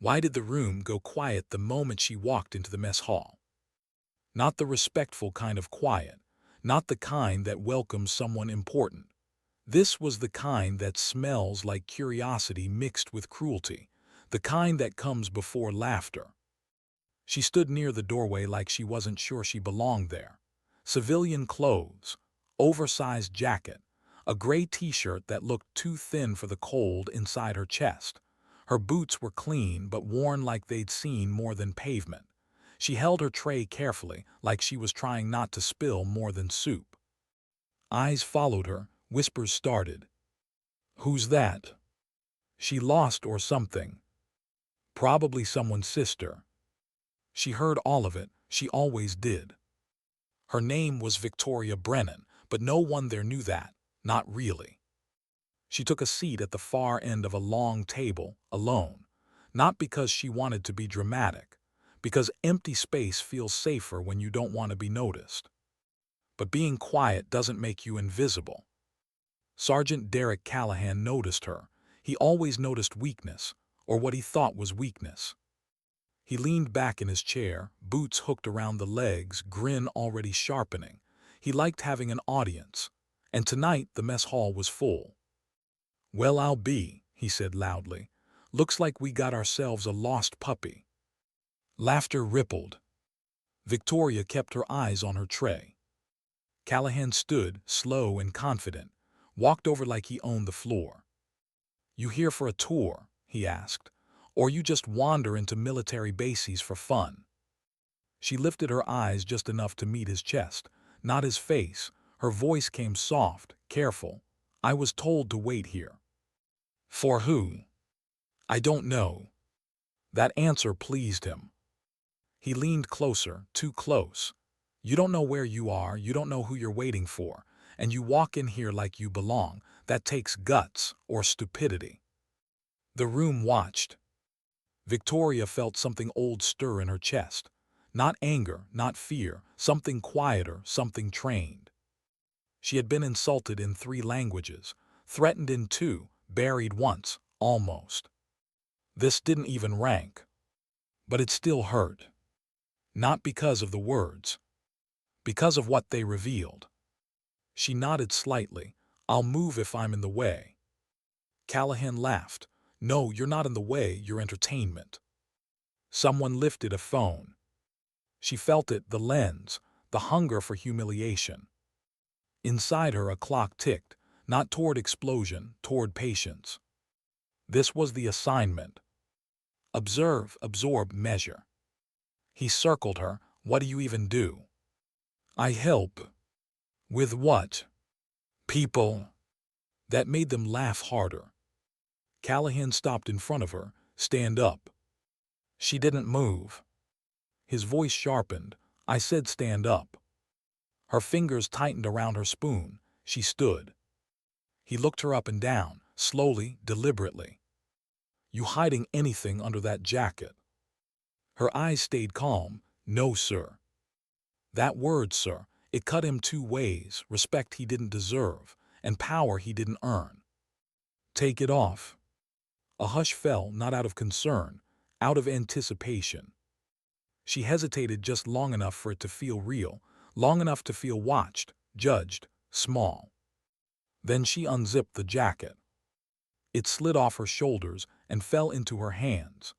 Why did the room go quiet the moment she walked into the mess hall? Not the respectful kind of quiet, not the kind that welcomes someone important. This was the kind that smells like curiosity mixed with cruelty, the kind that comes before laughter. She stood near the doorway like she wasn't sure she belonged there. Civilian clothes, oversized jacket, a gray t-shirt that looked too thin for the cold inside her chest. Her boots were clean but worn like they'd seen more than pavement. She held her tray carefully, like she was trying not to spill more than soup. Eyes followed her, whispers started. "Who's that?" She lost or something. Probably someone's sister. She heard all of it, she always did. Her name was Victoria Brennan, but no one there knew that, not really. She took a seat at the far end of a long table, alone, not because she wanted to be dramatic, because empty space feels safer when you don't want to be noticed. But being quiet doesn't make you invisible. Sergeant Derek Callahan noticed her. He always noticed weakness, or what he thought was weakness. He leaned back in his chair, boots hooked around the legs, grin already sharpening. He liked having an audience, and tonight the mess hall was full. "Well, I'll be," he said loudly. "Looks like we got ourselves a lost puppy." Laughter rippled. Victoria kept her eyes on her tray. Callahan stood, slow and confident, walked over like he owned the floor. "You here for a tour?" he asked. "Or you just wander into military bases for fun?" She lifted her eyes just enough to meet his chest, not his face. Her voice came soft, careful. "I was told to wait here." "For who?" "I don't know." That answer pleased him. He leaned closer, too close. "You don't know where you are, you don't know who you're waiting for, and you walk in here like you belong. That takes guts or stupidity." The room watched. Victoria felt something old stir in her chest. Not anger, not fear, something quieter, something trained. She had been insulted in 3 languages, threatened in 2, buried once, almost. This didn't even rank. But it still hurt. Not because of the words. Because of what they revealed. She nodded slightly. "I'll move if I'm in the way." Callahan laughed. "No, you're not in the way, you're entertainment." Someone lifted a phone. She felt it, the lens, the hunger for humiliation. Inside her a clock ticked, not toward explosion, toward patience. This was the assignment. Observe, absorb, measure. He circled her. "What do you even do?" "I help." "With what?" "People." That made them laugh harder. Callahan stopped in front of her. "Stand up." She didn't move. His voice sharpened. "I said stand up." Her fingers tightened around her spoon. She stood. He looked her up and down, slowly, deliberately. "You hiding anything under that jacket?" Her eyes stayed calm. "No, sir." That word, sir, it cut him 2 ways, respect he didn't deserve, and power he didn't earn. "Take it off." A hush fell, not out of concern, out of anticipation. She hesitated just long enough for it to feel real, long enough to feel watched, judged, small. Then she unzipped the jacket. It slid off her shoulders and fell into her hands.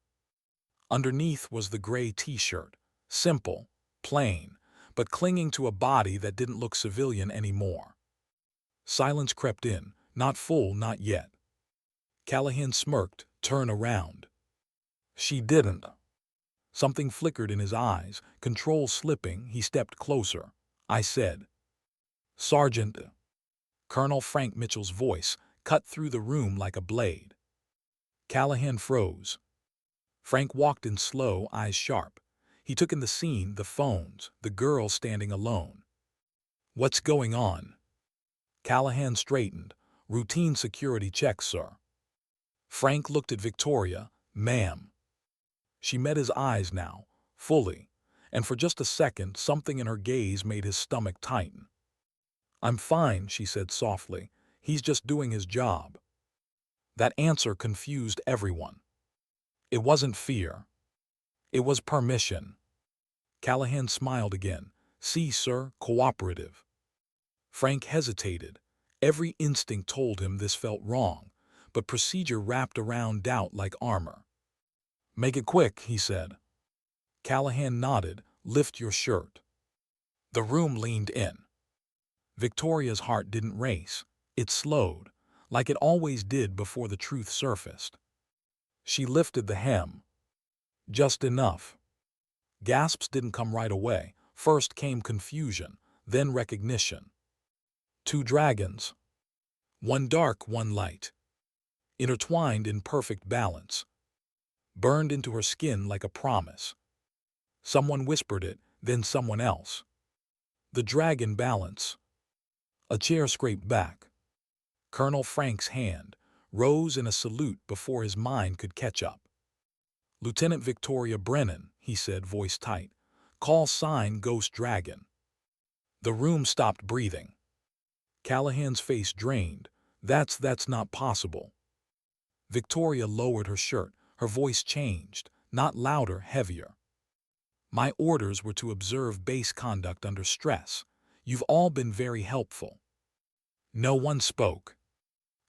Underneath was the gray t-shirt, simple, plain, but clinging to a body that didn't look civilian anymore. Silence crept in, not full, not yet. Callahan smirked. "Turn around." She didn't. Something flickered in his eyes, control slipping. He stepped closer. "I said." "Sergeant." Colonel Frank Mitchell's voice cut through the room like a blade. Callahan froze. Frank walked in slow, eyes sharp. He took in the scene, the phones, the girl standing alone. "What's going on?" Callahan straightened. "Routine security check, sir." Frank looked at Victoria. "Ma'am." She met his eyes now, fully, and for just a second something in her gaze made his stomach tighten. "I'm fine," she said softly. "He's just doing his job." That answer confused everyone. It wasn't fear. It was permission. Callahan smiled again. See, sir, cooperative. Frank hesitated. Every instinct told him this felt wrong, but procedure wrapped around doubt like armor. Make it quick, he said. Callahan nodded. Lift your shirt. The room leaned in. Victoria's heart didn't race. It slowed, like it always did before the truth surfaced. She lifted the hem. Just enough. Gasps didn't come right away. First came confusion, then recognition. Two dragons. One dark, one light. Intertwined in perfect balance. Burned into her skin like a promise. Someone whispered it, then someone else. The dragon balance. A chair scraped back. Colonel Frank's hand rose in a salute before his mind could catch up. Lieutenant Victoria Brennan, he said, voice tight. Call sign Ghost Dragon. The room stopped breathing. Callahan's face drained. That's not possible. Victoria lowered her shirt. Her voice changed, not louder, heavier. My orders were to observe base conduct under stress. You've all been very helpful. No one spoke.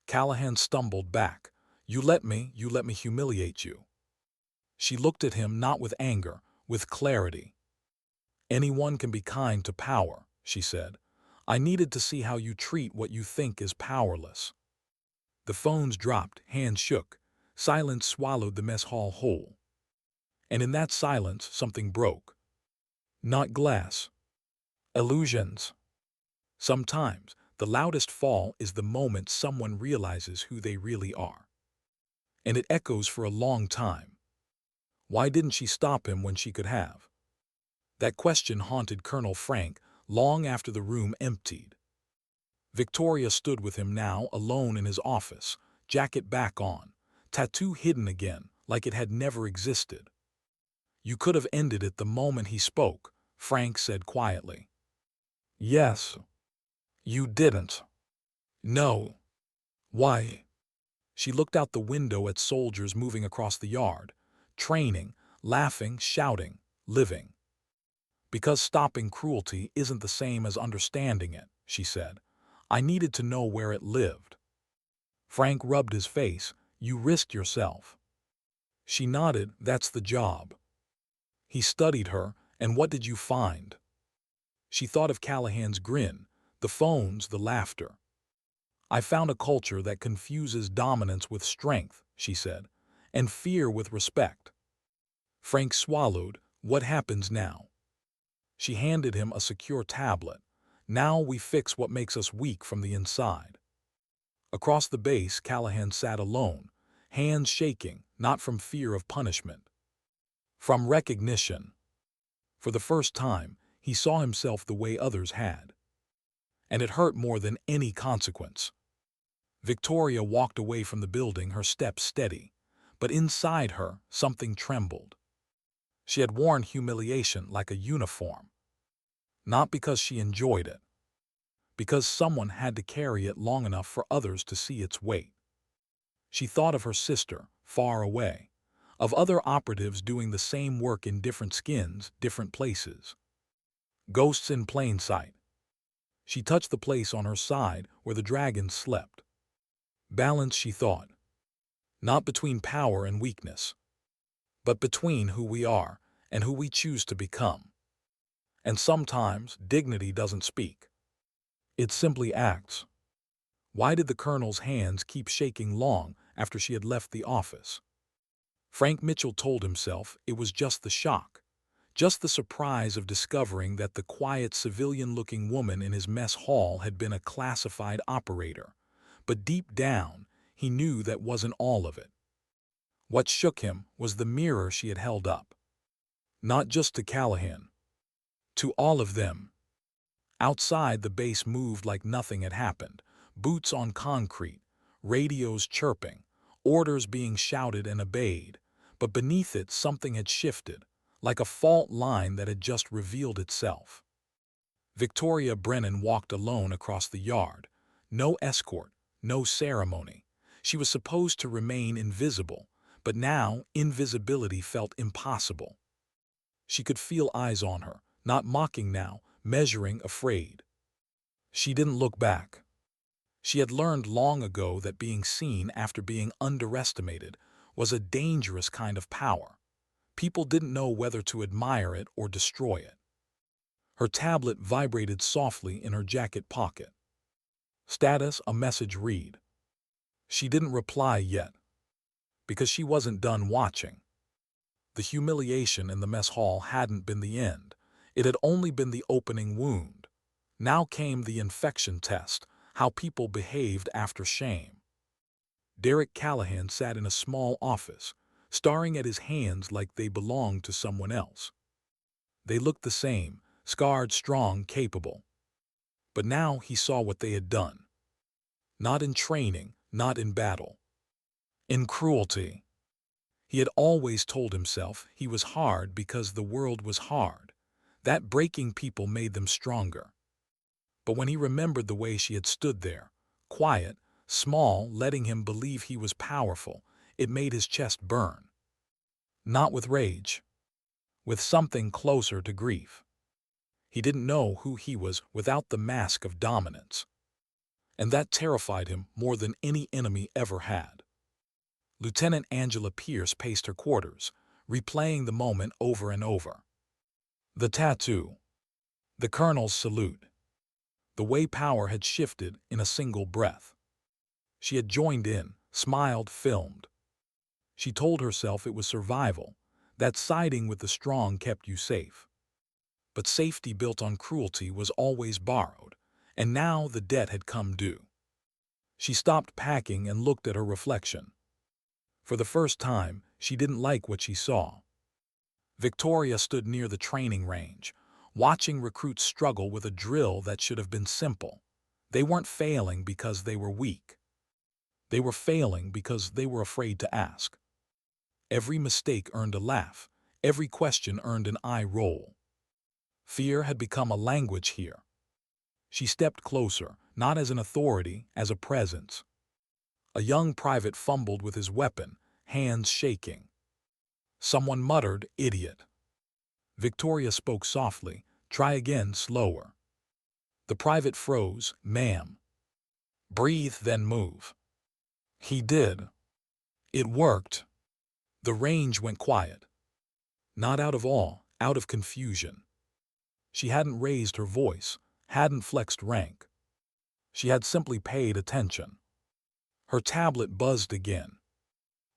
Callahan stumbled back. You let me humiliate you. She looked at him not with anger, with clarity. Anyone can be kind to power, she said. I needed to see how you treat what you think is powerless. The phones dropped, hands shook. Silence swallowed the mess hall whole. And in that silence, something broke. Not glass. Illusions. Sometimes, the loudest fall is the moment someone realizes who they really are. And it echoes for a long time. Why didn't she stop him when she could have? That question haunted Colonel Frank long after the room emptied. Victoria stood with him now, alone in his office, jacket back on, tattoo hidden again, like it had never existed. You could have ended it the moment he spoke, Frank said quietly. Yes. You didn't. No. Why? She looked out the window at soldiers moving across the yard, training, laughing, shouting, living. Because stopping cruelty isn't the same as understanding it, she said. I needed to know where it lived. Frank rubbed his face. You risked yourself. She nodded. That's the job. He studied her. And what did you find? She thought of Callahan's grin, the phones, the laughter. I found a culture that confuses dominance with strength, she said, and fear with respect. Frank swallowed. What happens now? She handed him a secure tablet. Now we fix what makes us weak from the inside. Across the base, Callahan sat alone, hands shaking, not from fear of punishment. From recognition. For the first time, he saw himself the way others had. And it hurt more than any consequence. Victoria walked away from the building, her steps steady. But inside her, something trembled. She had worn humiliation like a uniform. Not because she enjoyed it. Because someone had to carry it long enough for others to see its weight. She thought of her sister, far away. Of other operatives doing the same work in different skins, different places. Ghosts in plain sight. She touched the place on her side where the dragon slept. Balance, she thought. Not between power and weakness, but between who we are and who we choose to become. And sometimes dignity doesn't speak. It simply acts. Why did the colonel's hands keep shaking long after she had left the office? Frank Mitchell told himself it was just the shock, just the surprise of discovering that the quiet civilian-looking woman in his mess hall had been a classified operator. But deep down, he knew that wasn't all of it. What shook him was the mirror she had held up. Not just to Callahan. To all of them. Outside, the base moved like nothing had happened. Boots on concrete, radios chirping, orders being shouted and obeyed. But beneath it, something had shifted, like a fault line that had just revealed itself. Victoria Brennan walked alone across the yard. No escort, no ceremony. She was supposed to remain invisible, But now, invisibility felt impossible. She could feel eyes on her, not mocking now, measuring, afraid. She didn't look back. She had learned long ago that being seen after being underestimated was a dangerous kind of power. People didn't know whether to admire it or destroy it. Her tablet vibrated softly in her jacket pocket. Status, a message read. She didn't reply yet, because she wasn't done watching. The humiliation in the mess hall hadn't been the end. It had only been the opening wound. Now came the infection test, how people behaved after shame. Derek Callahan sat in a small office, staring at his hands like they belonged to someone else. They looked the same, scarred, strong, capable. But now he saw what they had done. Not in training, not in battle. In cruelty. He had always told himself he was hard because the world was hard, that breaking people made them stronger. But when he remembered the way she had stood there, quiet, small, letting him believe he was powerful, it made his chest burn. Not with rage, with something closer to grief. He didn't know who he was without the mask of dominance. And that terrified him more than any enemy ever had. Lieutenant Angela Pierce paced her quarters, replaying the moment over and over. The tattoo. The colonel's salute. The way power had shifted in a single breath. She had joined in, smiled, filmed. She told herself it was survival, that siding with the strong kept you safe. But safety built on cruelty was always borrowed, and now the debt had come due. She stopped packing and looked at her reflection. For the first time, she didn't like what she saw. Victoria stood near the training range, watching recruits struggle with a drill that should have been simple. They weren't failing because they were weak. They were failing because they were afraid to ask. Every mistake earned a laugh. Every question earned an eye roll. Fear had become a language here. She stepped closer, not as an authority, as a presence. A young private fumbled with his weapon, hands shaking. Someone muttered, "Idiot." Victoria spoke softly, "Try again, slower." The private froze, "Ma'am." "Breathe, then move." He did. It worked. The range went quiet. Not out of awe, out of confusion. She hadn't raised her voice, hadn't flexed rank. She had simply paid attention. Her tablet buzzed again.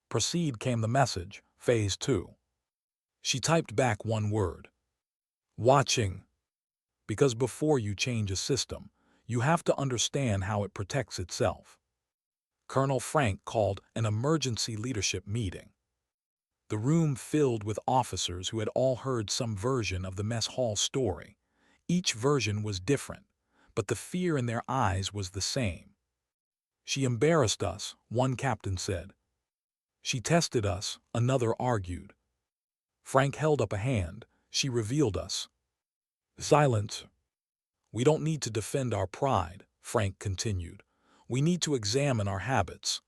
Proceed came the message, Phase 2. She typed back one word. Watching. Because before you change a system, you have to understand how it protects itself. Colonel Frank called an emergency leadership meeting. The room filled with officers who had all heard some version of the mess hall story. Each version was different, but the fear in their eyes was the same. She embarrassed us, one captain said. She tested us, another argued. Frank held up a hand. She revealed us. Silence. We don't need to defend our pride, Frank continued. We need to examine our habits.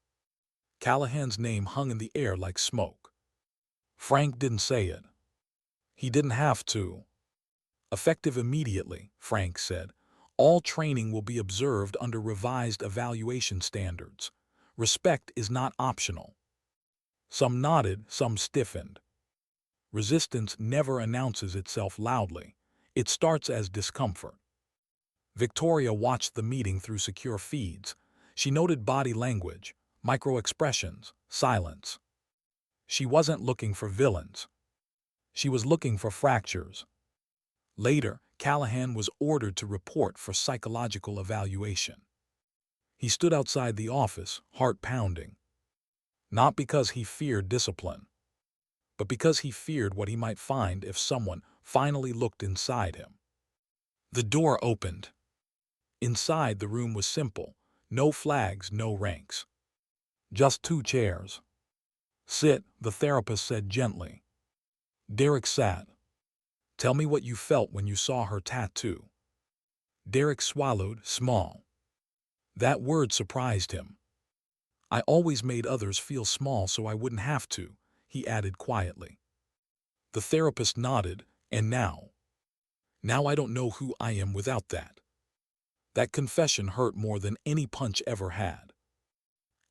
Callahan's name hung in the air like smoke. Frank didn't say it. He didn't have to. Effective immediately, Frank said. All training will be observed under revised evaluation standards. Respect is not optional. Some nodded, some stiffened. Resistance never announces itself loudly. It starts as discomfort. Victoria watched the meeting through secure feeds. She noted body language, micro-expressions, silence. She wasn't looking for villains. She was looking for fractures. Later, Callahan was ordered to report for psychological evaluation. He stood outside the office, heart pounding. Not because he feared discipline, but because he feared what he might find if someone finally looked inside him. The door opened. Inside, the room was simple. No flags, no ranks. Just 2 chairs. Sit, the therapist said gently. Derek sat. Tell me what you felt when you saw her tattoo. Derek swallowed, small. That word surprised him. I always made others feel small so I wouldn't have to, he added quietly. The therapist nodded, and now I don't know who I am without that. That confession hurt more than any punch ever had.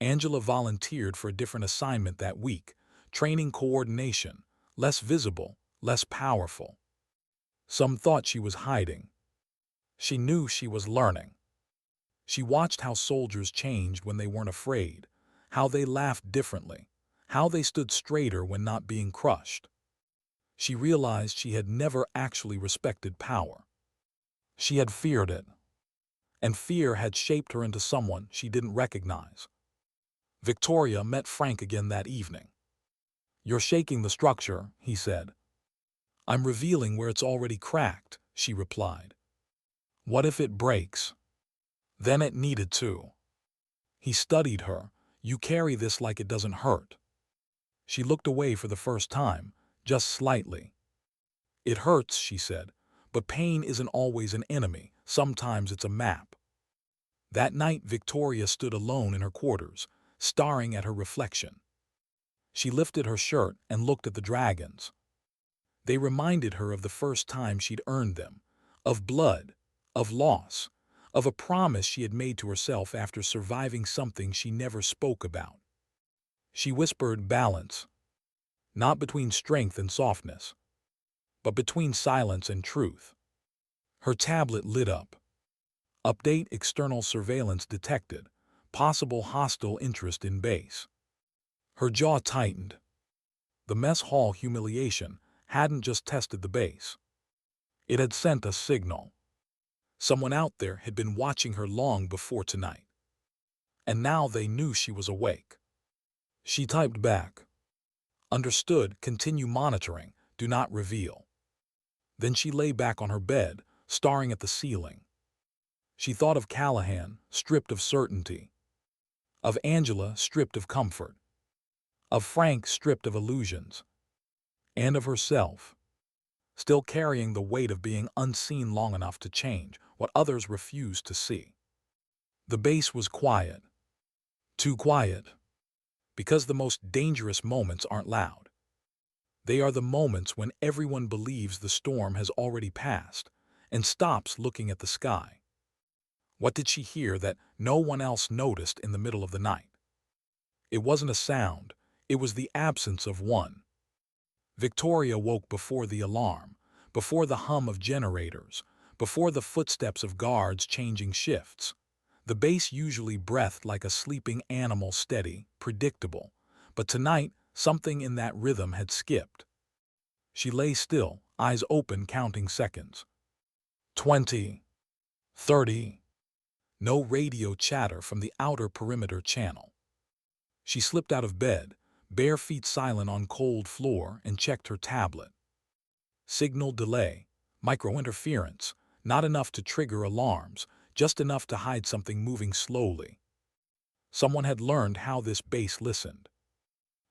Angela volunteered for a different assignment that week, training coordination, less visible, less powerful. Some thought she was hiding. She knew she was learning. She watched how soldiers changed when they weren't afraid, how they laughed differently, how they stood straighter when not being crushed. She realized she had never actually respected power. She had feared it, and fear had shaped her into someone she didn't recognize. Victoria met Frank again that evening. "You're shaking the structure," he said. "I'm revealing where it's already cracked," she replied. "What if it breaks?" Then it needed to. He studied her. "You carry this like it doesn't hurt." She looked away for the first time, just slightly. "It hurts," she said, "but pain isn't always an enemy. Sometimes it's a map." That night Victoria stood alone in her quarters, staring at her reflection. She lifted her shirt and looked at the dragons. They reminded her of the first time she'd earned them, of blood, of loss, of a promise she had made to herself after surviving something she never spoke about. She whispered balance, not between strength and softness, but between silence and truth. Her tablet lit up. Update: external surveillance detected. Possible hostile interest in base. Her jaw tightened. The mess hall humiliation hadn't just tested the base. It had sent a signal. Someone out there had been watching her long before tonight. And now they knew she was awake. She typed back. "Understood, continue monitoring, do not reveal." Then she lay back on her bed, staring at the ceiling. She thought of Callahan, stripped of certainty. Of Angela, stripped of comfort. Of Frank, stripped of illusions. And of herself, still carrying the weight of being unseen long enough to change what others refused to see. The base was quiet. Too quiet. Because the most dangerous moments aren't loud. They are the moments when everyone believes the storm has already passed and stops looking at the sky. What did she hear that no one else noticed in the middle of the night? It wasn't a sound, it was the absence of one. Victoria woke before the alarm, before the hum of generators, before the footsteps of guards changing shifts. The base usually breathed like a sleeping animal, steady, predictable, but tonight something in that rhythm had skipped. She lay still, eyes open, counting seconds. 20. 30. No radio chatter from the outer perimeter channel. She slipped out of bed, bare feet silent on cold floor, and checked her tablet. Signal delay, microinterference, not enough to trigger alarms, just enough to hide something moving slowly. Someone had learned how this base listened.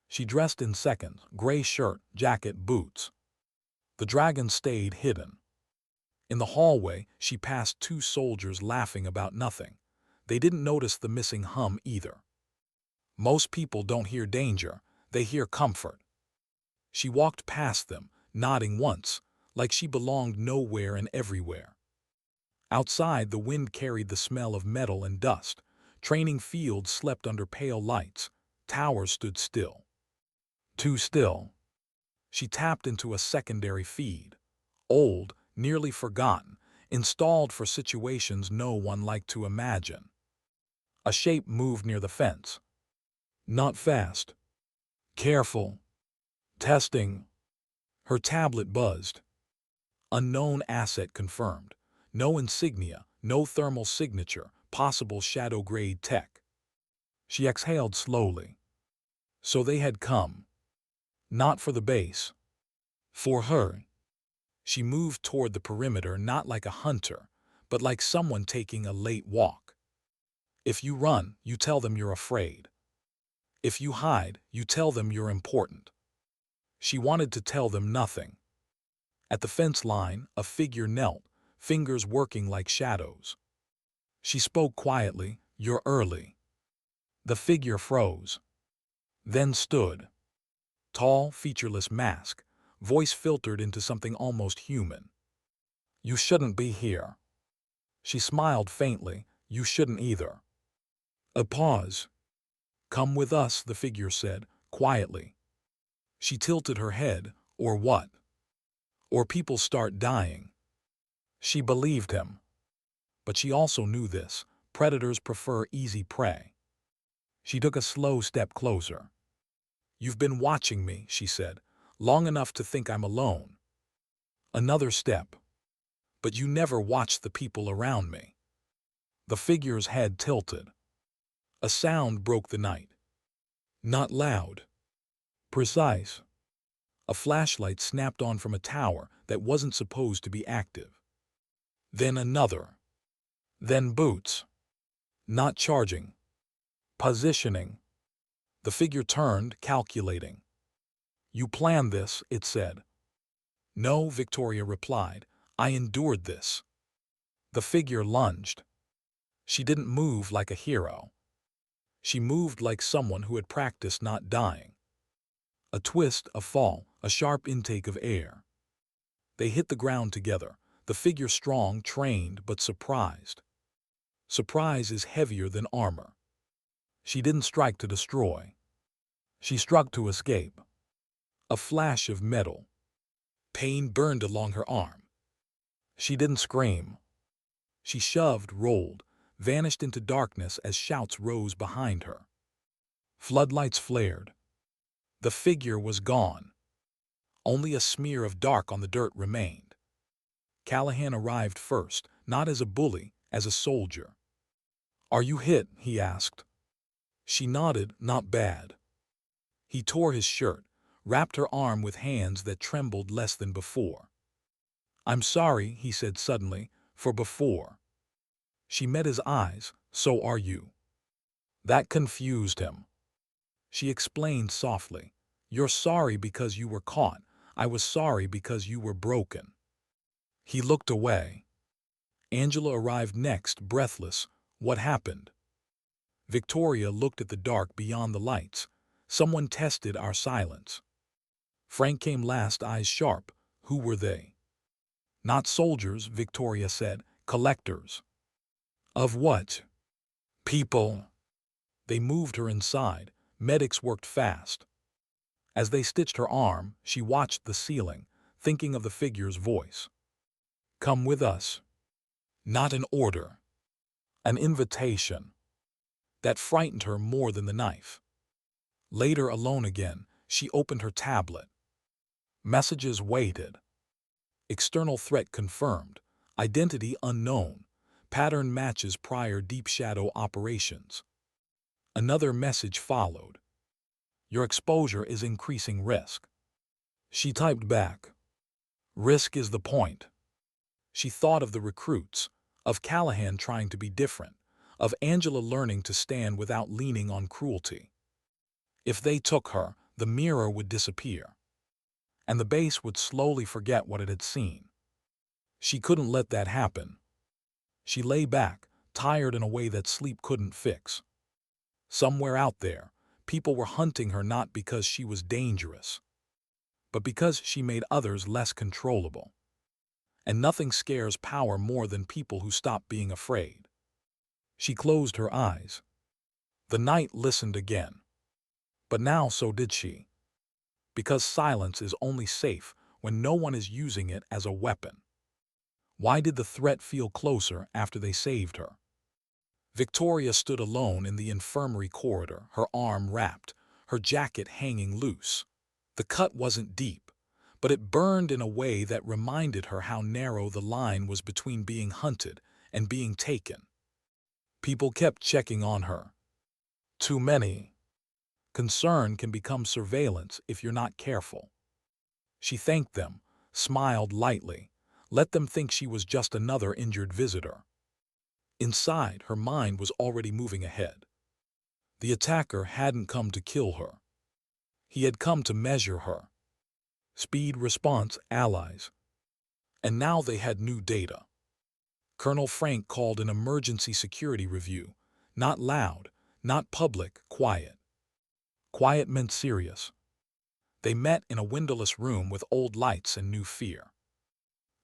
She dressed in seconds, gray shirt, jacket, boots. The dragon stayed hidden. In the hallway, she passed two soldiers laughing about nothing. They didn't notice the missing hum either. Most people don't hear danger, they hear comfort. She walked past them, nodding once, like she belonged nowhere and everywhere. Outside, the wind carried the smell of metal and dust. Training fields slept under pale lights. Towers stood still. Too still. She tapped into a secondary feed. Old, nearly forgotten, installed for situations no one liked to imagine. A shape moved near the fence. Not fast. Careful. Testing. Her tablet buzzed. Unknown asset confirmed. No insignia, no thermal signature, possible shadow-grade tech. She exhaled slowly. So they had come. Not for the base. For her. She moved toward the perimeter not like a hunter, but like someone taking a late walk. If you run, you tell them you're afraid. If you hide, you tell them you're important. She wanted to tell them nothing. At the fence line, a figure knelt, fingers working like shadows. She spoke quietly, "You're early." The figure froze, then stood. Tall, featureless mask, voice filtered into something almost human. "You shouldn't be here." She smiled faintly. "You shouldn't either." A pause. "Come with us," the figure said, quietly. She tilted her head. "Or what?" "Or people start dying." She believed him. But she also knew this. Predators prefer easy prey. She took a slow step closer. "You've been watching me," she said, "long enough to think I'm alone." Another step. "But you never watched the people around me." The figure's head tilted. A sound broke the night. Not loud. Precise. A flashlight snapped on from a tower that wasn't supposed to be active. Then another. Then boots. Not charging. Positioning. The figure turned, calculating. "You planned this," it said. "No," Victoria replied. "I endured this." The figure lunged. She didn't move like a hero. She moved like someone who had practiced not dying. A twist, a fall, a sharp intake of air. They hit the ground together, the figure strong, trained, but surprised. Surprise is heavier than armor. She didn't strike to destroy. She struck to escape. A flash of metal. Pain burned along her arm. She didn't scream. She shoved, rolled, vanished into darkness as shouts rose behind her. Floodlights flared. The figure was gone. Only a smear of dark on the dirt remained. Callahan arrived first, not as a bully, as a soldier. "Are you hit?" he asked. She nodded. "Not bad." He tore his shirt, wrapped her arm with hands that trembled less than before. "I'm sorry," he said suddenly, "for before." She met his eyes. "So are you." That confused him. She explained softly. "You're sorry because you were caught. I was sorry because you were broken." He looked away. Angela arrived next, breathless. "What happened?" Victoria looked at the dark beyond the lights. "Someone tested our silence." Frank came last, eyes sharp. "Who were they?" "Not soldiers," Victoria said. "Collectors." "Of what?" "People." They moved her inside. Medics worked fast. As they stitched her arm, she watched the ceiling, thinking of the figure's voice. "Come with us." Not an order. An invitation. That frightened her more than the knife. Later, alone again, she opened her tablet. Messages waited. External threat confirmed. Identity unknown. Pattern matches prior deep shadow operations. Another message followed. "Your exposure is increasing risk." She typed back. "Risk is the point." She thought of the recruits, of Callahan trying to be different, of Angela learning to stand without leaning on cruelty. If they took her, the mirror would disappear, and the base would slowly forget what it had seen. She couldn't let that happen. She lay back, tired in a way that sleep couldn't fix. Somewhere out there, people were hunting her not because she was dangerous, but because she made others less controllable. And nothing scares power more than people who stop being afraid. She closed her eyes. The night listened again. But now so did she. Because silence is only safe when no one is using it as a weapon. Why did the threat feel closer after they saved her? Victoria stood alone in the infirmary corridor, her arm wrapped, her jacket hanging loose. The cut wasn't deep, but it burned in a way that reminded her how narrow the line was between being hunted and being taken. People kept checking on her. Too many. Concern can become surveillance if you're not careful. She thanked them, smiled lightly, let them think she was just another injured visitor. Inside, her mind was already moving ahead. The attacker hadn't come to kill her. He had come to measure her. Speed, response, allies. And now they had new data. Colonel Frank called an emergency security review. Not loud, Not public, quiet. Quiet meant serious. They met in a windowless room with old lights and new fear.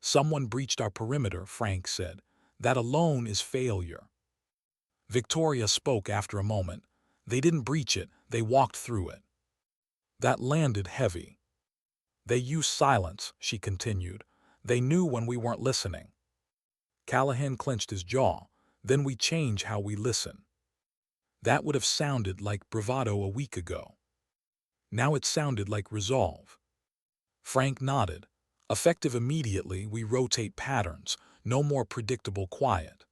Someone breached our perimeter, Frank said. That alone is failure. Victoria spoke after a moment. They didn't breach it, they walked through it. That landed heavy. They used silence, she continued. They knew when we weren't listening. Callahan clenched his jaw. Then we change how we listen. That would have sounded like bravado a week ago. Now it sounded like resolve. Frank nodded. Effective immediately, we rotate patterns. No more predictable quiet.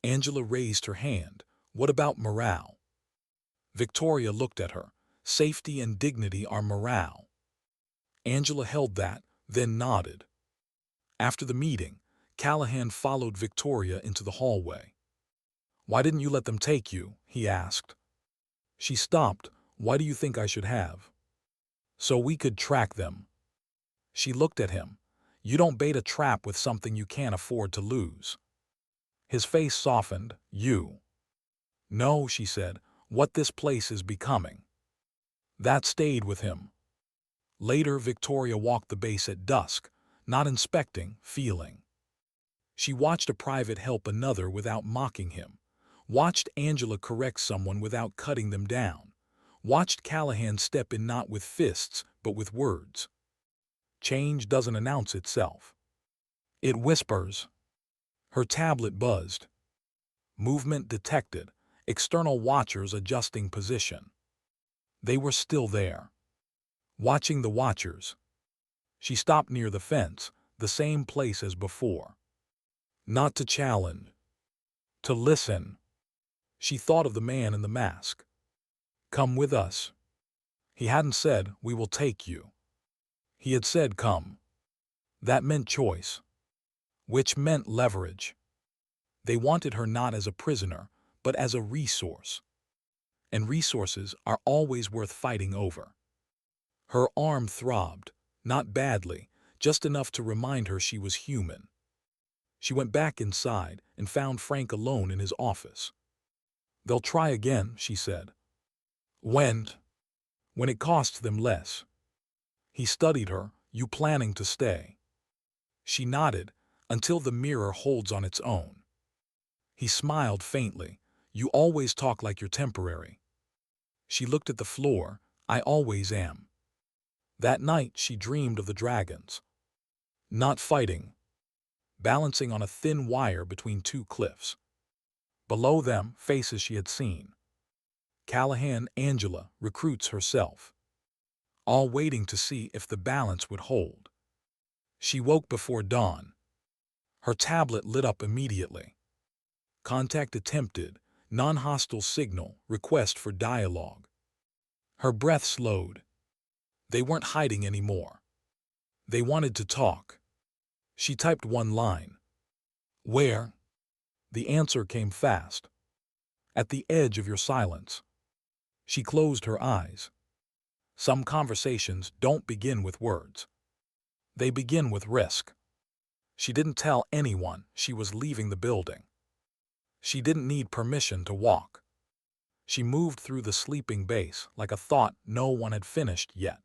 Angela raised her hand. What about morale? Victoria looked at her. Safety and dignity are morale. Angela held that, then nodded. After the meeting, Callahan followed Victoria into the hallway. Why didn't you let them take you? He asked. She stopped. Why do you think I should have? So we could track them. She looked at him. You don't bait a trap with something you can't afford to lose. His face softened. You. No, she said, what this place is becoming. That stayed with him. Later, Victoria walked the base at dusk, not inspecting, feeling. She watched a private help another without mocking him, watched Angela correct someone without cutting them down, watched Callahan step in not with fists, but with words. Change doesn't announce itself. It whispers. Her tablet buzzed. Movement detected, external watchers adjusting position. They were still there. Watching the watchers. She stopped near the fence, the same place as before. Not to challenge. To listen. She thought of the man in the mask. Come with us. He hadn't said, we will take you. He had said, come. That meant choice. Which meant leverage. They wanted her not as a prisoner, but as a resource. And resources are always worth fighting over. Her arm throbbed, not badly, just enough to remind her she was human. She went back inside and found Frank alone in his office. They'll try again, she said. When? When it costs them less. He studied her. You planning to stay? She nodded, until the mirror holds on its own. He smiled faintly. You always talk like you're temporary. She looked at the floor. I always am. That night she dreamed of the dragons. Not fighting. Balancing on a thin wire between two cliffs. Below them, faces she had seen. Callahan, Angela, recruits herself. All waiting to see if the balance would hold. She woke before dawn. Her tablet lit up immediately. Contact attempted, non-hostile signal, request for dialogue. Her breath slowed. They weren't hiding anymore. They wanted to talk. She typed one line. Where? The answer came fast. At the edge of your silence. She closed her eyes. Some conversations don't begin with words. They begin with risk. She didn't tell anyone she was leaving the building. She didn't need permission to walk. She moved through the sleeping base like a thought no one had finished yet.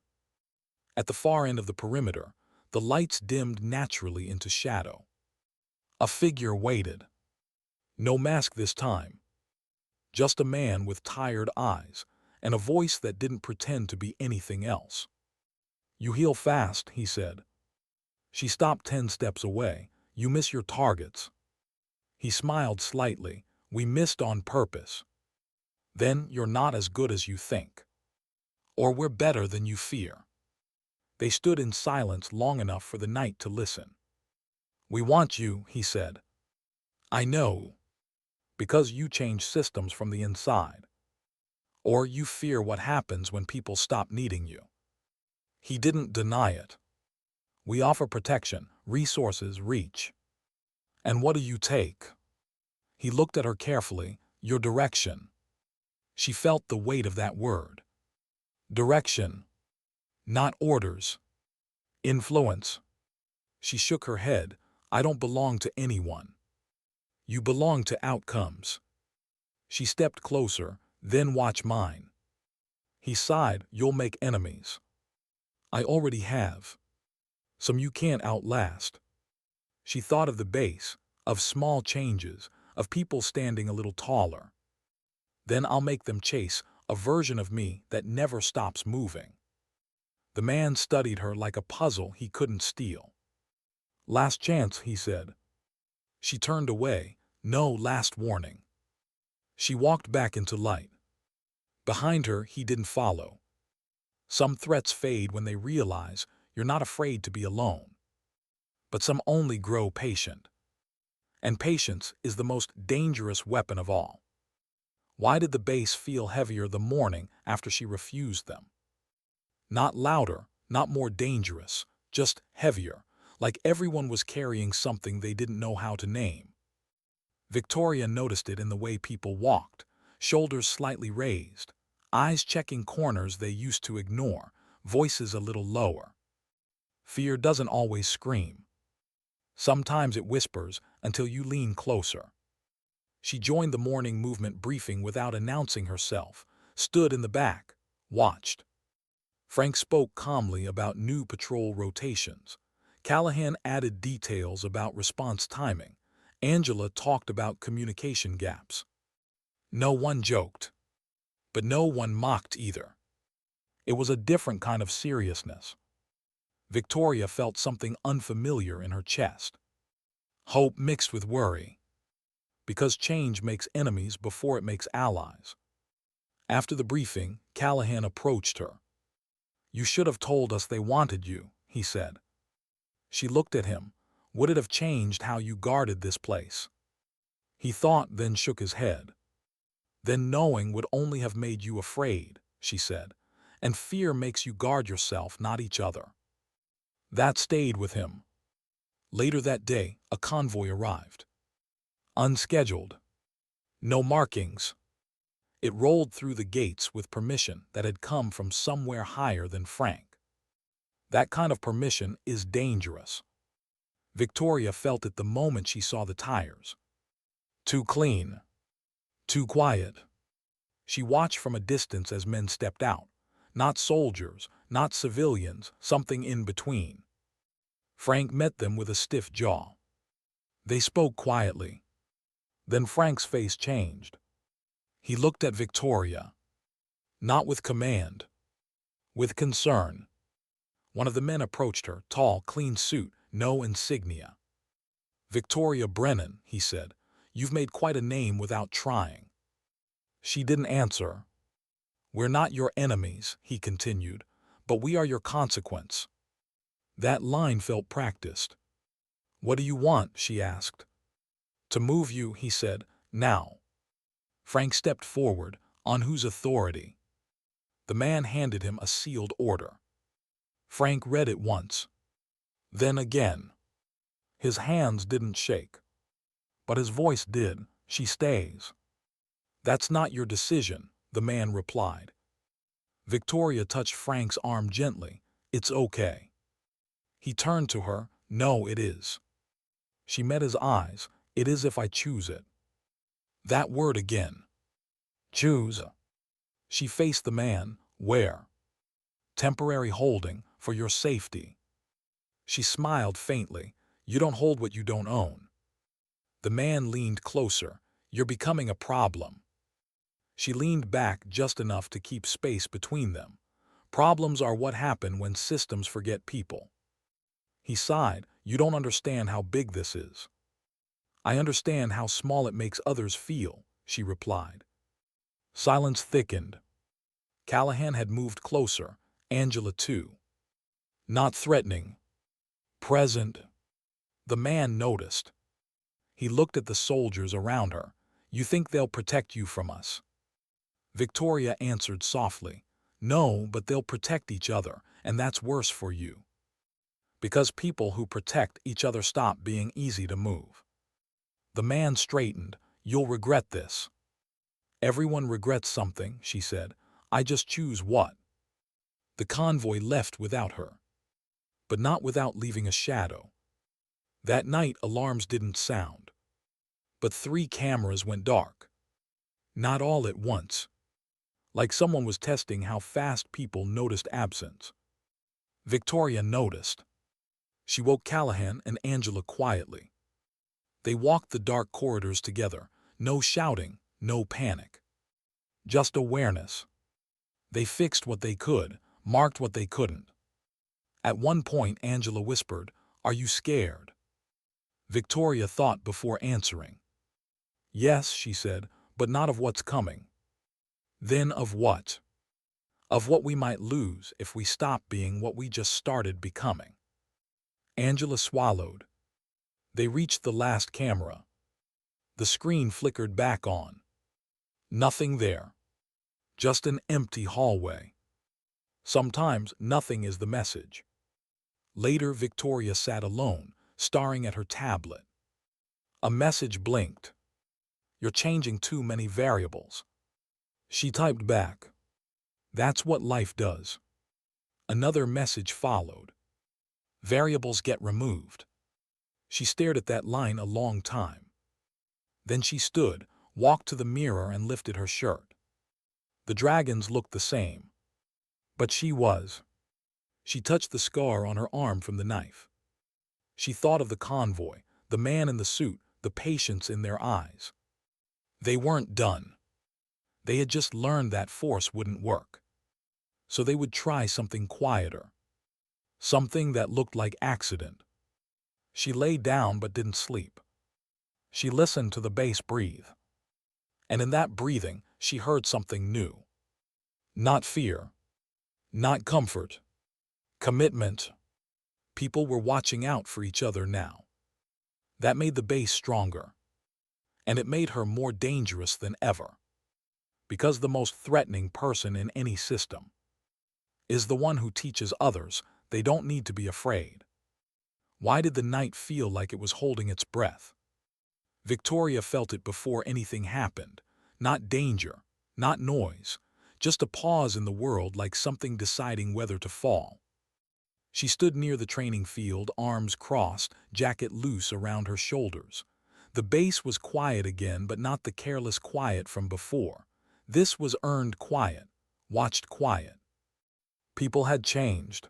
At the far end of the perimeter, the lights dimmed naturally into shadow. A figure waited. No mask this time. Just a man with tired eyes and a voice that didn't pretend to be anything else. You heal fast, he said. She stopped 10 steps away. You miss your targets. He smiled slightly. We missed on purpose. Then you're not as good as you think. Or we're better than you fear. They stood in silence long enough for the night to listen. We want you, he said. I know. Because you change systems from the inside. Or you fear what happens when people stop needing you. He didn't deny it. We offer protection, resources, reach. And what do you take? He looked at her carefully. Your direction. She felt the weight of that word. Direction. Not orders. Influence. She shook her head. I don't belong to anyone. You belong to outcomes. She stepped closer. Then watch mine. He sighed, you'll make enemies. I already have. Some you can't outlast. She thought of the base, of small changes, of people standing a little taller. Then I'll make them chase a version of me that never stops moving. The man studied her like a puzzle he couldn't steal. Last chance, he said. She turned away. No last warning. She walked back into light. Behind her, he didn't follow. Some threats fade when they realize you're not afraid to be alone. But some only grow patient. And patience is the most dangerous weapon of all. Why did the bass feel heavier the morning after she refused them? Not louder, not more dangerous, just heavier, like everyone was carrying something they didn't know how to name. Victoria noticed it in the way people walked, shoulders slightly raised, eyes checking corners they used to ignore, voices a little lower. Fear doesn't always scream. Sometimes it whispers until you lean closer. She joined the morning movement briefing without announcing herself, stood in the back, watched. Frank spoke calmly about new patrol rotations. Callahan added details about response timing. Angela talked about communication gaps. No one joked, but no one mocked either. It was a different kind of seriousness. Victoria felt something unfamiliar in her chest. Hope mixed with worry. Because change makes enemies before it makes allies. After the briefing, Callahan approached her. You should have told us they wanted you, he said. She looked at him. Would it have changed how you guarded this place? He thought, then shook his head. Then knowing would only have made you afraid, she said. And fear makes you guard yourself, not each other. That stayed with him. Later that day, a convoy arrived. Unscheduled. No markings. It rolled through the gates with permission that had come from somewhere higher than Frank. That kind of permission is dangerous. Victoria felt it the moment she saw the tires. Too clean. Too quiet. She watched from a distance as men stepped out. Not soldiers, not civilians, something in between. Frank met them with a stiff jaw. They spoke quietly. Then Frank's face changed. He looked at Victoria. Not with command. With concern. One of the men approached her, tall, clean suit, no insignia. Victoria Brennan, he said, you've made quite a name without trying. She didn't answer. We're not your enemies, he continued, but we are your consequence. That line felt practiced. What do you want, she asked. To move you, he said, now. Frank stepped forward, on whose authority? The man handed him a sealed order. Frank read it once. Then again. His hands didn't shake. But his voice did. She stays. That's not your decision, the man replied. Victoria touched Frank's arm gently. It's okay. He turned to her. No, it is. She met his eyes. It is if I choose it. That word again. Choose. She faced the man. Where? Temporary holding, for your safety. She smiled faintly. You don't hold what you don't own. The man leaned closer. You're becoming a problem. She leaned back just enough to keep space between them. Problems are what happen when systems forget people. He sighed. You don't understand how big this is. I understand how small it makes others feel, she replied. Silence thickened. Callahan had moved closer, Angela too. Not threatening. Present. The man noticed. He looked at the soldiers around her. You think they'll protect you from us? Victoria answered softly. No, but they'll protect each other, and that's worse for you. Because people who protect each other stop being easy to move. The man straightened. You'll regret this. Everyone regrets something, she said. I just choose what. The convoy left without her. But not without leaving a shadow. That night alarms didn't sound. But 3 cameras went dark. Not all at once. like someone was testing how fast people noticed absence. Victoria noticed. She woke Callahan and Angela quietly. They walked the dark corridors together, no shouting, no panic. Just awareness. They fixed what they could, marked what they couldn't. At one point, Angela whispered, "Are you scared?" Victoria thought before answering. "Yes," she said, "but not of what's coming." Then of what? Of what we might lose if we stop being what we just started becoming. Angela swallowed. They reached the last camera. The screen flickered back on. Nothing there. Just an empty hallway. Sometimes nothing is the message. Later, Victoria sat alone, staring at her tablet. A message blinked. "You're changing too many variables." She typed back. "That's what life does." Another message followed. "Variables get removed." She stared at that line a long time. Then she stood, walked to the mirror and lifted her shirt. The dragons looked the same. But she was. She touched the scar on her arm from the knife. She thought of the convoy, the man in the suit, the patience in their eyes. They weren't done. They had just learned that force wouldn't work. So they would try something quieter. Something that looked like accident. She lay down but didn't sleep. She listened to the bass breathe. And in that breathing, she heard something new. Not fear. Not comfort. Commitment. People were watching out for each other now. That made the bass stronger. And it made her more dangerous than ever. Because the most threatening person in any system is the one who teaches others they don't need to be afraid. Why did the night feel like it was holding its breath? Victoria felt it before anything happened. Not danger, not noise, just a pause in the world, like something deciding whether to fall. She stood near the training field, arms crossed, jacket loose around her shoulders. The bass was quiet again, but not the careless quiet from before. This was earned quiet, watched quiet. People had changed.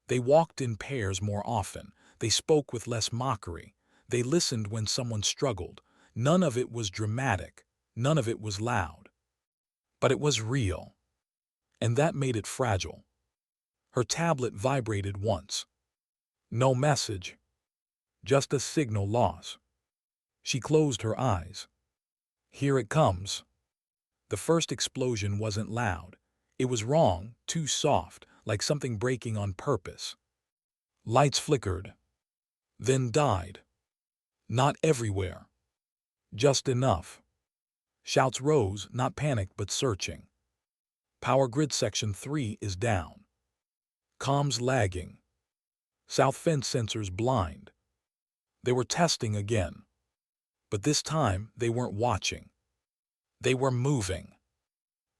They walked in pairs more often. They spoke with less mockery. They listened when someone struggled. None of it was dramatic. None of it was loud. But it was real. And that made it fragile. Her tablet vibrated once. No message. Just a signal loss. She closed her eyes. Here it comes. The first explosion wasn't loud. It was wrong, too soft, like something breaking on purpose. Lights flickered. Then died. Not everywhere. Just enough. Shouts rose, not panic but searching. Power grid section 3 is down. Comms lagging. South fence sensors blind. They were testing again. But this time they weren't watching. They were moving.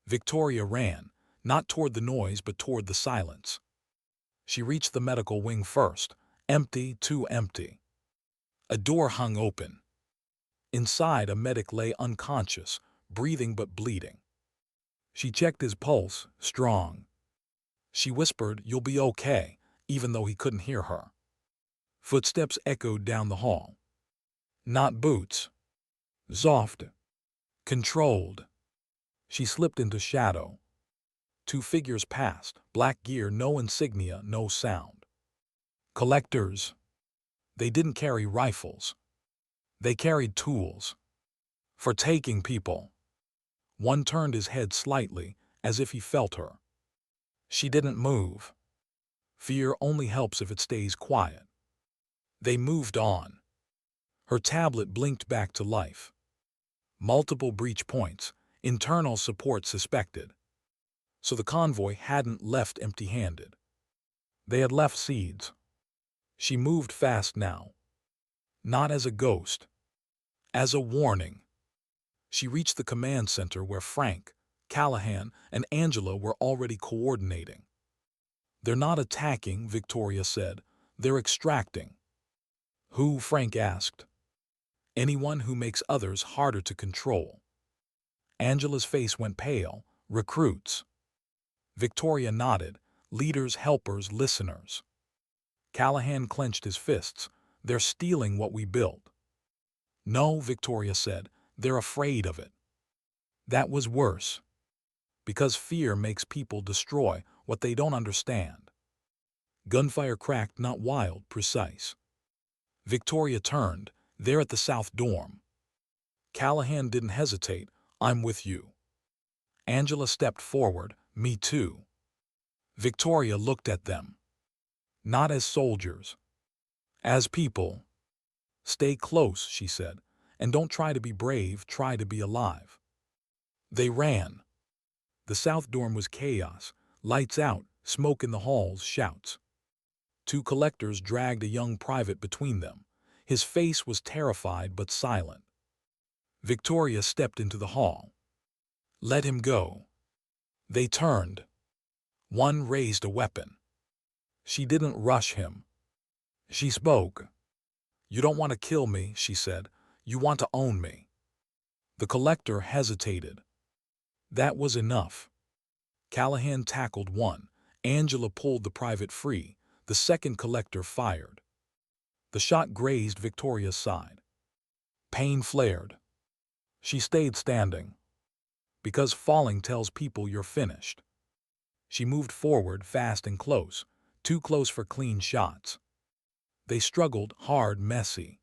Victoria ran, not toward the noise but toward the silence. She reached the medical wing first. Empty, too empty. A door hung open. Inside, a medic lay unconscious, breathing but bleeding. She checked his pulse, strong. She whispered, "You'll be okay," even though he couldn't hear her. Footsteps echoed down the hall. Not boots. Soft. Controlled. She slipped into shadow. Two figures passed, black gear, no insignia, no sound. Collectors. They didn't carry rifles. They carried tools. For taking people. One turned his head slightly, as if he felt her. She didn't move. Fear only helps if it stays quiet. They moved on. Her tablet blinked back to life. Multiple breach points, internal support suspected. So the convoy hadn't left empty-handed. They had left seeds. She moved fast now. Not as a ghost. As a warning. She reached the command center where Frank, Callahan, and Angela were already coordinating. "They're not attacking," Victoria said. "They're extracting." "Who?" Frank asked. "Anyone who makes others harder to control." Angela's face went pale, Recruits. Victoria nodded. Leaders, helpers, listeners. Callahan clenched his fists. They're stealing what we built. No, Victoria said. They're afraid of it. That was worse. Because fear makes people destroy what they don't understand. Gunfire cracked, not wild, precise. Victoria turned. They're at the south dorm. Callahan didn't hesitate. I'm with you. Angela stepped forward. Me too. Victoria looked at them. Not as soldiers. As people. Stay close, she said, and don't try to be brave, try to be alive. They ran. The south dorm was chaos. Lights out, smoke in the halls, shouts. Two collectors dragged a young private between them. His face was terrified but silent. Victoria stepped into the hall. Let him go. They turned. One raised a weapon. She didn't rush him. She spoke. You don't want to kill me, she said. You want to own me. The collector hesitated. That was enough. Callahan tackled one. Angela pulled the private free. The second collector fired. The shot grazed Victoria's side. Pain flared. She stayed standing. Because falling tells people you're finished. She moved forward, fast and close, too close for clean shots. They struggled, hard, messy.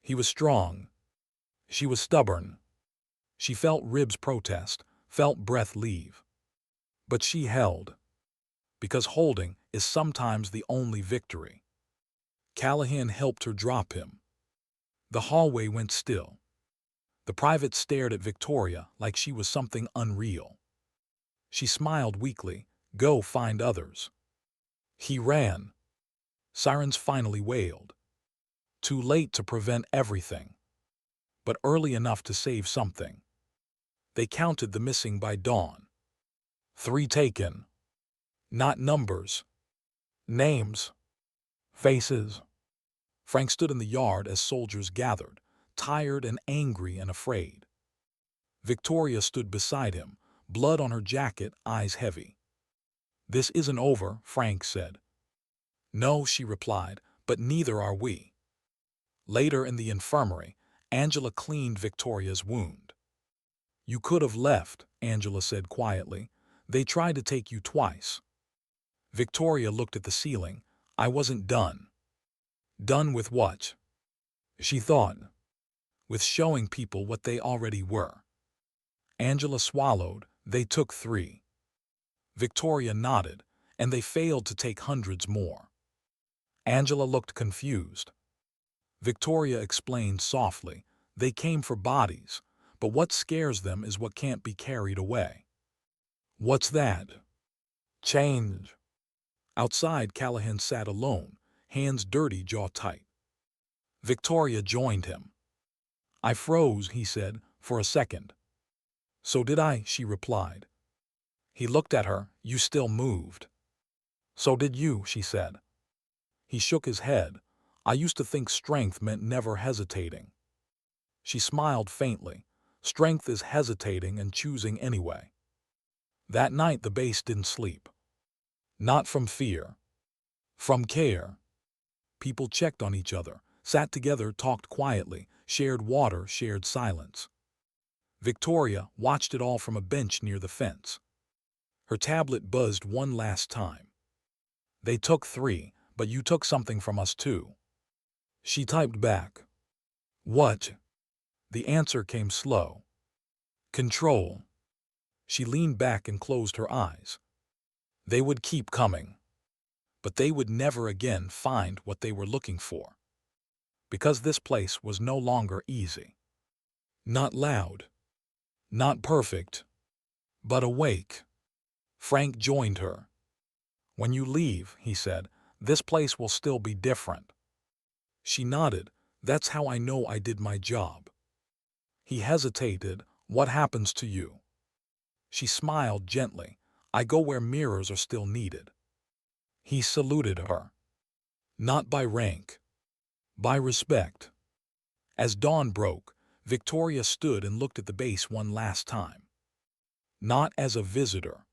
He was strong. She was stubborn. She felt ribs protest, felt breath leave. But she held. Because holding is sometimes the only victory. Callahan helped her drop him. The hallway went still. The private stared at Victoria like she was something unreal. She smiled weakly. Go find others. He ran. Sirens finally wailed. Too late to prevent everything, but early enough to save something. They counted the missing by dawn. 3 taken. Not numbers. Names. Faces. Frank stood in the yard as soldiers gathered, tired and angry and afraid. Victoria stood beside him, blood on her jacket, eyes heavy. This isn't over, Frank said. No, she replied, but neither are we. Later in the infirmary, Angela cleaned Victoria's wound. You could have left, Angela said quietly. They tried to take you twice. Victoria looked at the ceiling. I wasn't done. Done with what? She thought. With showing people what they already were. Angela swallowed. They took 3. Victoria nodded, and they failed to take hundreds more. Angela looked confused. Victoria explained softly. They came for bodies, but what scares them is what can't be carried away. What's that? Change. Outside, Callahan sat alone, hands dirty, jaw tight. Victoria joined him. I froze, he said, for a second. So did I, she replied. He looked at her. You still moved. So did you, she said. He shook his head. I used to think strength meant never hesitating. She smiled faintly. Strength is hesitating and choosing anyway. That night the base didn't sleep. Not from fear. From care. People checked on each other, sat together, talked quietly, shared water, shared silence. Victoria watched it all from a bench near the fence. Her tablet buzzed one last time. They took 3, but you took something from us too. She typed back. What? The answer came slow. Control. She leaned back and closed her eyes. They would keep coming. But they would never again find what they were looking for. Because this place was no longer easy. Not loud. Not perfect. But awake. Frank joined her. When you leave, he said, this place will still be different. She nodded. That's how I know I did my job. He hesitated. What happens to you? She smiled gently. I go where mirrors are still needed. He saluted her. Not by rank. By respect. As dawn broke, Victoria stood and looked at the base one last time. Not as a visitor,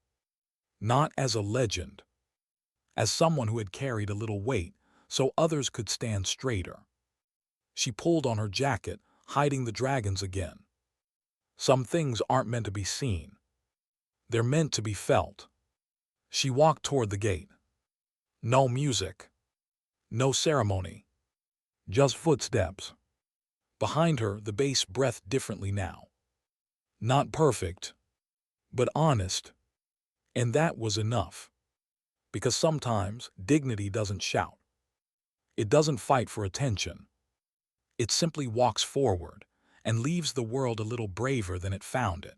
not as a legend, as someone who had carried a little weight so others could stand straighter. She pulled on her jacket, hiding the dragons again. Some things aren't meant to be seen. They're meant to be felt. She walked toward the gate. No music. No ceremony. Just footsteps. Behind her, the bass breathed differently now. Not perfect, but honest. And that was enough. Because sometimes dignity doesn't shout. It doesn't fight for attention. It simply walks forward and leaves the world a little braver than it found it.